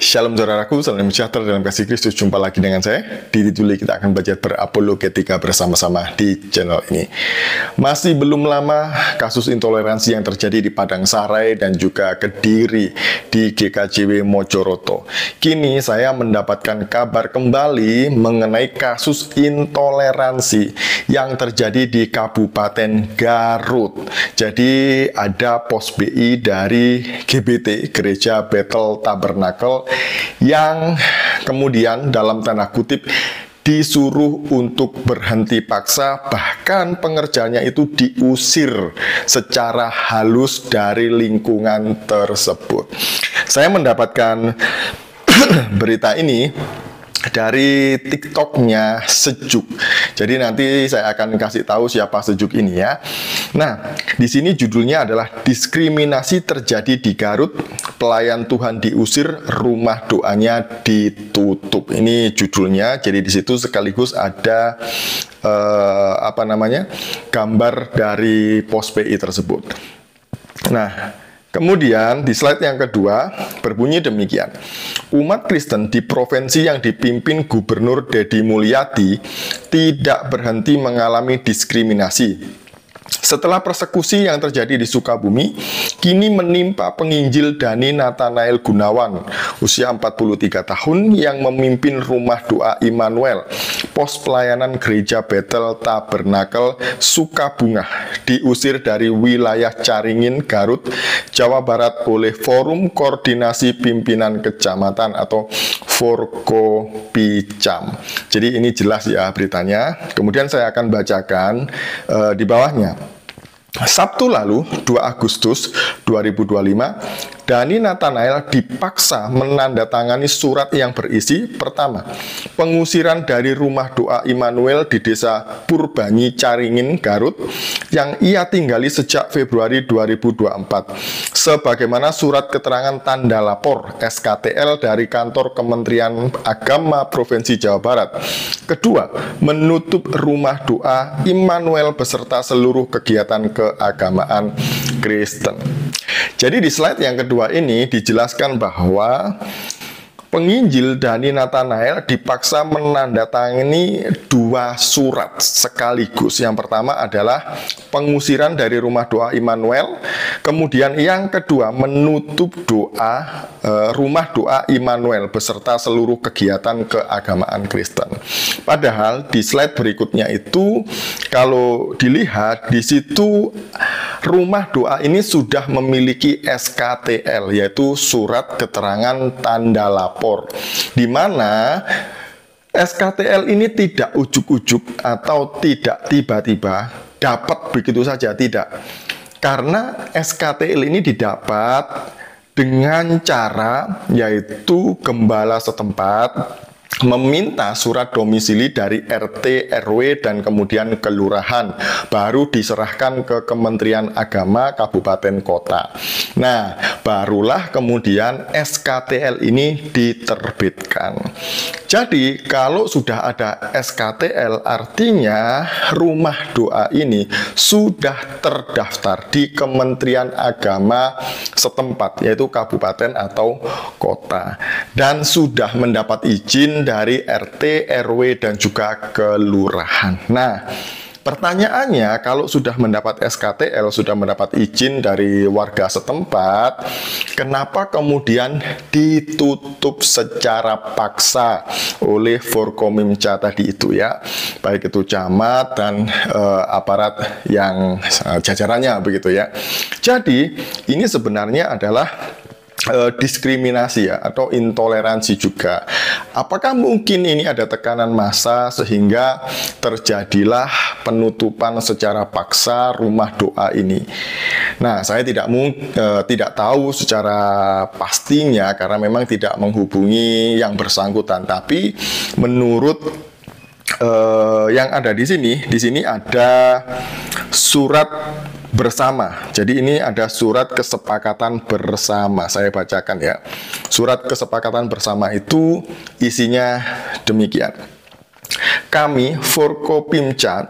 Shalom saudaraku, salam sejahtera dalam kasih Kristus. Jumpa lagi dengan saya, Didi Tuli. Kita akan belajar berapologetika bersama-sama di channel ini. Masih belum lama kasus intoleransi yang terjadi di Padang Sarai dan juga Kediri di GKJW Mojoroto. Kini saya mendapatkan kabar kembali mengenai kasus intoleransi yang terjadi di Kabupaten Garut. Jadi ada pos BI dari GBT, Gereja Bethel Tabernakel, yang kemudian dalam tanda kutip disuruh untuk berhenti paksa, bahkan pengerjanya itu diusir secara halus dari lingkungan tersebut. Saya mendapatkan berita ini dari TikToknya Sejuk. Jadi nanti saya akan kasih tahu siapa Sejuk ini ya. Nah, di sini judulnya adalah diskriminasi terjadi di Garut, pelayan Tuhan diusir, rumah doanya ditutup. Ini judulnya. Jadi di situ sekaligus ada gambar dari pos PI tersebut. Nah, kemudian di slide yang kedua berbunyi demikian. Umat Kristen di provinsi yang dipimpin Gubernur Deddy Mulyadi tidak berhenti mengalami diskriminasi. Setelah persekusi yang terjadi di Sukabumi, kini menimpa penginjil Dhani Nathanael Gunawan, usia 43 tahun, yang memimpin Rumah Doa Immanuel, pos pelayanan Gereja Bethel Tabernakel Sukabungah, diusir dari wilayah Caringin, Garut, Jawa Barat oleh Forum Koordinasi Pimpinan Kecamatan atau Forkopicam. Jadi ini jelas ya beritanya. Kemudian saya akan bacakan di bawahnya. Sabtu lalu, 2 Agustus 2025, Dhani Nathanael dipaksa menandatangani surat yang berisi: pertama, pengusiran dari Rumah Doa Immanuel di Desa Purbanyi, Caringin, Garut, yang ia tinggali sejak Februari 2024, sebagaimana surat keterangan tanda lapor SKTL dari Kantor Kementerian Agama Provinsi Jawa Barat. Kedua, menutup Rumah Doa Immanuel beserta seluruh kegiatan keagamaan Kristen. Jadi di slide yang kedua ini dijelaskan bahwa penginjil Dhani Nathanael dipaksa menandatangani 2 surat sekaligus. Yang pertama adalah pengusiran dari Rumah Doa Immanuel, kemudian yang kedua menutup Rumah Doa Immanuel beserta seluruh kegiatan keagamaan Kristen. Padahal di slide berikutnya itu kalau dilihat di situ Rumah Doa ini sudah memiliki SKTL, yaitu surat keterangan tanda lapor, di mana SKTL ini tidak ujuk-ujuk atau tidak tiba-tiba dapat begitu saja, tidak. Karena SKTL ini didapat dengan cara yaitu gembala setempat meminta surat domisili dari RT, RW, dan kemudian kelurahan, baru diserahkan ke Kementerian Agama Kabupaten Kota. Nah, barulah kemudian SKTL ini diterbitkan. Jadi, kalau sudah ada SKTL, artinya Rumah Doa ini sudah terdaftar di Kementerian Agama setempat, yaitu kabupaten atau kota, dan sudah mendapat izin dari RT, RW, dan juga kelurahan. Nah, pertanyaannya, kalau sudah mendapat SKTL, sudah mendapat izin dari warga setempat, kenapa kemudian ditutup secara paksa oleh Forkomimca tadi itu ya, baik itu camat dan aparat yang jajarannya begitu ya. Jadi ini sebenarnya adalah diskriminasi ya, atau intoleransi juga. Apakah mungkin ini ada tekanan massa sehingga terjadilah penutupan secara paksa Rumah Doa ini? Nah, saya tidak tahu secara pastinya karena memang tidak menghubungi yang bersangkutan. Tapi menurut yang ada di sini ada surat bersama. Jadi ini ada surat kesepakatan bersama. Saya bacakan ya. Surat kesepakatan bersama itu isinya demikian. Kami, Forkopimca,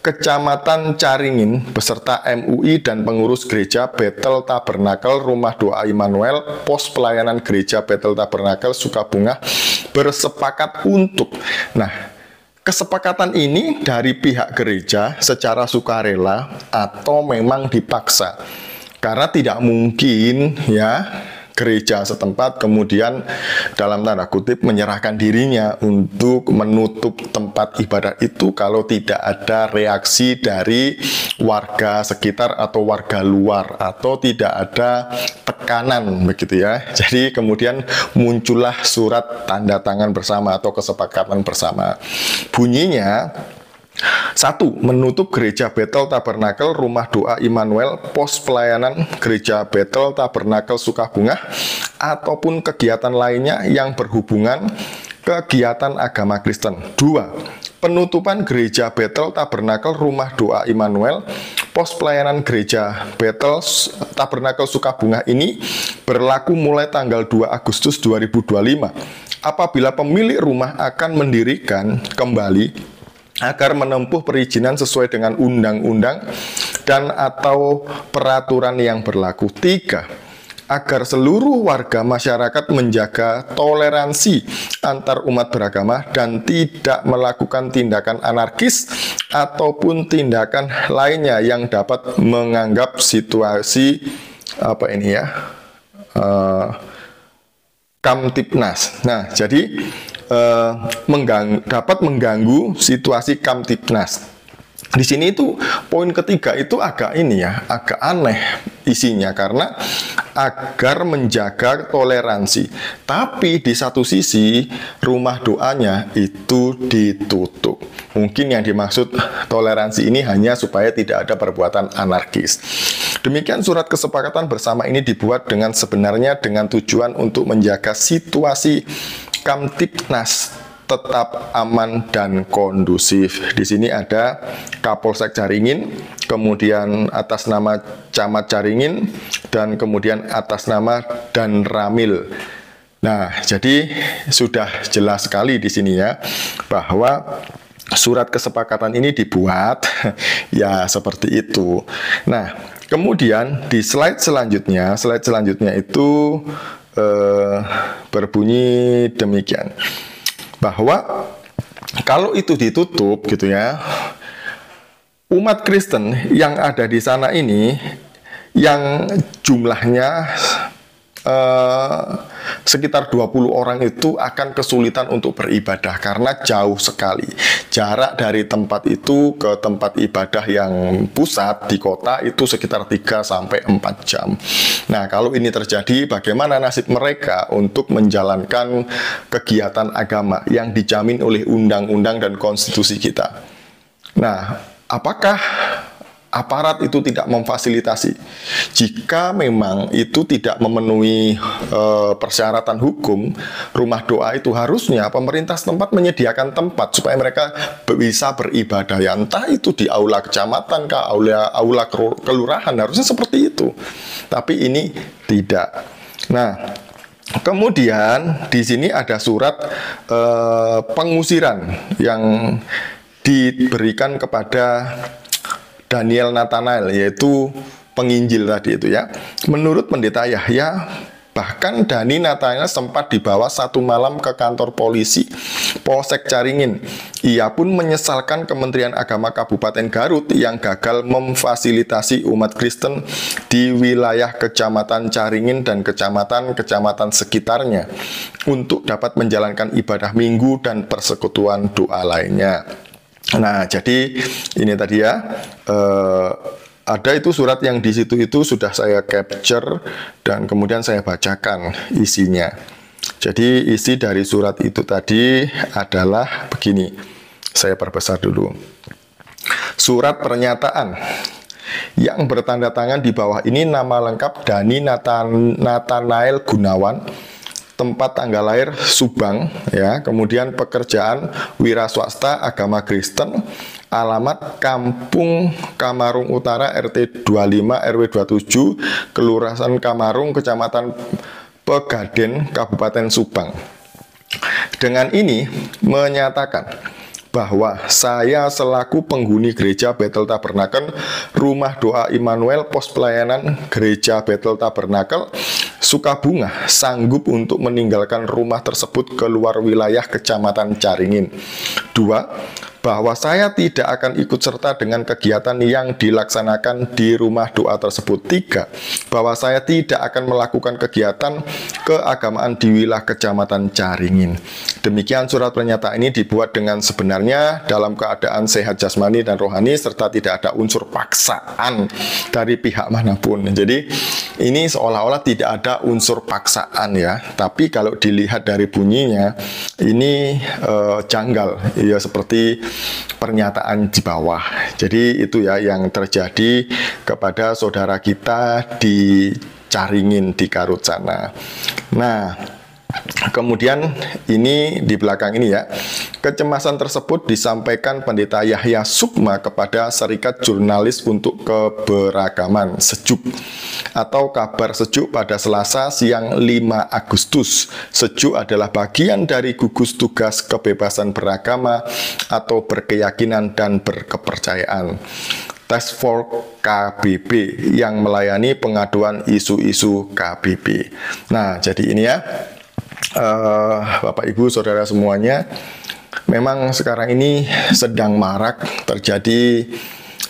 Kecamatan Caringin beserta MUI dan pengurus gereja Bethel Tabernakel Rumah Doa Immanuel Pos Pelayanan Gereja Bethel Tabernakel Sukabungah bersepakat untuk. Nah, kesepakatan ini dari pihak gereja secara sukarela atau memang dipaksa. Karena tidak mungkin ya gereja setempat kemudian dalam tanda kutip menyerahkan dirinya untuk menutup tempat ibadah itu kalau tidak ada reaksi dari warga sekitar atau warga luar atau tidak ada tekanan begitu ya. Jadi kemudian muncullah surat tanda tangan bersama atau kesepakatan bersama. Bunyinya, 1. Menutup Gereja Bethel Tabernakel Rumah Doa Immanuel Pos Pelayanan Gereja Bethel Tabernakel Sukabungah ataupun kegiatan lainnya yang berhubungan kegiatan agama Kristen. 2. Penutupan Gereja Bethel Tabernakel Rumah Doa Immanuel Pos Pelayanan Gereja Bethel Tabernakel Sukabungah ini berlaku mulai tanggal 2 Agustus 2025 apabila pemilik rumah akan mendirikan kembali agar menempuh perizinan sesuai dengan undang-undang dan atau peraturan yang berlaku. 3. Agar seluruh warga masyarakat menjaga toleransi antar umat beragama dan tidak melakukan tindakan anarkis ataupun tindakan lainnya yang dapat menganggap situasi Kamtipnas. Nah, jadi dapat mengganggu situasi Kamtipnas. Di sini itu poin ketiga itu agak agak aneh isinya karena agar menjaga toleransi. Tapi di satu sisi rumah doanya itu ditutup. Mungkin yang dimaksud toleransi ini hanya supaya tidak ada perbuatan anarkis. Demikian surat kesepakatan bersama ini dibuat sebenarnya dengan tujuan untuk menjaga situasi Kamtipnas tetap aman dan kondusif. Di sini ada Kapolsek Caringin, kemudian atas nama Camat Caringin, dan kemudian atas nama Dan Ramil. Nah, jadi sudah jelas sekali di sini ya bahwa surat kesepakatan ini dibuat ya seperti itu. Nah, kemudian di slide selanjutnya itu berbunyi demikian, bahwa kalau itu ditutup gitu ya, umat Kristen yang ada di sana ini yang jumlahnya sekitar 20 orang itu akan kesulitan untuk beribadah karena jauh sekali. Jarak dari tempat itu ke tempat ibadah yang pusat di kota itu sekitar 3-4 jam. Nah, kalau ini terjadi, bagaimana nasib mereka untuk menjalankan kegiatan agama yang dijamin oleh undang-undang dan konstitusi kita? Nah, apakah aparat itu tidak memfasilitasi? Jika memang itu tidak memenuhi persyaratan hukum, rumah doa itu harusnya pemerintah setempat menyediakan tempat supaya mereka bisa beribadah, ya entah itu di aula kecamatan ke aula kelurahan, harusnya seperti itu. Tapi ini tidak. Nah, kemudian di sini ada surat pengusiran yang diberikan kepada Daniel Nathanael, yaitu penginjil tadi itu ya. Menurut Pendeta Yahya, bahkan Dani Nathanael sempat dibawa 1 malam ke kantor polisi Polsek Caringin. Ia pun menyesalkan Kementerian Agama Kabupaten Garut yang gagal memfasilitasi umat Kristen di wilayah Kecamatan Caringin dan kecamatan-kecamatan sekitarnya untuk dapat menjalankan ibadah minggu dan persekutuan doa lainnya. Nah, jadi ini tadi ya, ada itu surat yang di situ itu sudah saya capture dan kemudian saya bacakan isinya. Jadi isi dari surat itu tadi adalah begini. Saya perbesar dulu. Surat pernyataan yang bertanda tangan di bawah ini nama lengkap Dani Nathanael Gunawan, tempat tanggal lahir Subang ya, kemudian pekerjaan wira swasta agama Kristen, alamat Kampung Kamarung Utara RT 25 RW 27 Kelurahan Kamarung Kecamatan Pegaden Kabupaten Subang. Dengan ini menyatakan bahwa saya selaku penghuni gereja Bethel Tabernakel, Rumah Doa Immanuel, Pos Pelayanan Gereja Bethel Tabernakel, Sukabunga, sanggup untuk meninggalkan rumah tersebut ke luar wilayah Kecamatan Caringin. 2. Bahwa saya tidak akan ikut serta dengan kegiatan yang dilaksanakan di rumah doa tersebut. 3. Bahwa saya tidak akan melakukan kegiatan keagamaan di wilayah Kecamatan Caringin. Demikian surat pernyataan ini dibuat dengan sebenarnya dalam keadaan sehat jasmani dan rohani serta tidak ada unsur paksaan dari pihak manapun. Jadi ini seolah-olah tidak ada unsur paksaan ya. Tapi kalau dilihat dari bunyinya ini janggal ya, seperti pernyataan di bawah. Jadi itu ya yang terjadi kepada saudara kita di Caringin di Garut sana. Nah, kemudian ini di belakang ini ya, kecemasan tersebut disampaikan Pendeta Yahya Sukma kepada Serikat Jurnalis untuk Keberagaman Sejuk atau Kabar Sejuk pada Selasa siang 5 Agustus. Sejuk adalah bagian dari gugus tugas kebebasan beragama atau berkeyakinan dan berkepercayaan, Task Force KBB yang melayani pengaduan isu-isu KBB. Nah, jadi ini ya, Bapak Ibu Saudara semuanya, memang sekarang ini sedang marak terjadi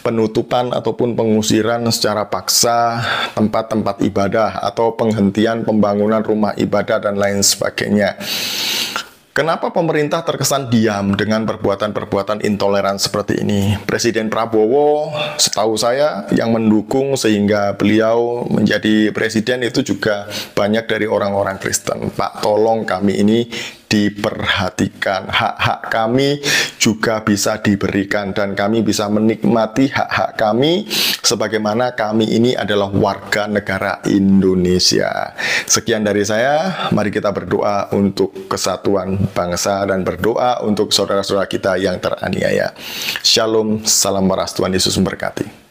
penutupan ataupun pengusiran secara paksa tempat-tempat ibadah atau penghentian pembangunan rumah ibadah dan lain sebagainya. Kenapa pemerintah terkesan diam dengan perbuatan-perbuatan intoleran seperti ini? Presiden Prabowo, setahu saya, yang mendukung sehingga beliau menjadi presiden itu juga banyak dari orang-orang Kristen. Pak, tolong kami ini diperhatikan, hak-hak kami juga bisa diberikan dan kami bisa menikmati hak-hak kami sebagaimana kami ini adalah warga negara Indonesia. Sekian dari saya, mari kita berdoa untuk kesatuan bangsa dan berdoa untuk saudara-saudara kita yang teraniaya. Shalom, salam waras, Tuhan Yesus memberkati.